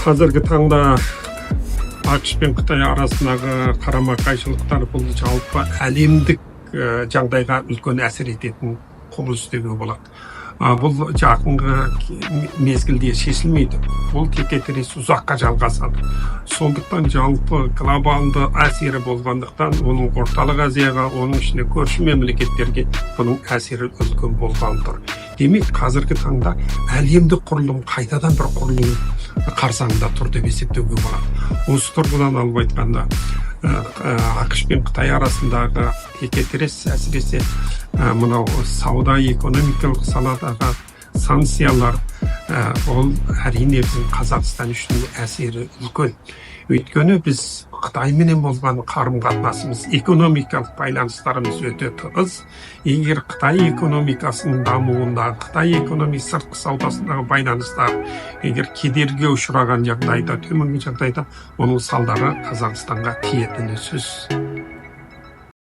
Қазіргі таңда ақш пен Қытай арасындағы қарама-қайшылықтар бұл жалпы әлемдік жағдайға үлкен әсер ететін құбылыс деуге болады. Бұл жақынғы мезгілде шешілмейді. Бұл текетірес ұзаққа жалғасады. Сондықтан жалпы глобалды әсері болғандықтан оның орталық Азияға, оның ішінде көрші мемлекеттерге бұның әсері үлкен болған тұр. Демек, қазіргі таңда әлемдік құрылым қайтадан бір құрылым қарсаңында тұр деп есептеуге болады. Осы тұрғыдан алып айтқанда, ақш пен Қытай арасындағы текетірес әсіресе мынау сауда экономикалық саладағы санкциялар ол әрине біздің Қазақстан үшін әсері үлкен. Өйткені біз Қытайменен болған қарым-қатынасымыз, экономикалық байланыстарымыз өте тығыз. Егер Қытай экономикасының дамуында, Қытай сыртқы саудасындағы байланыстар егер кедергі ұшыраған жағдайда, төменгі жағдайда, оның салдары Қазақстанға тиетіні сөзсіз.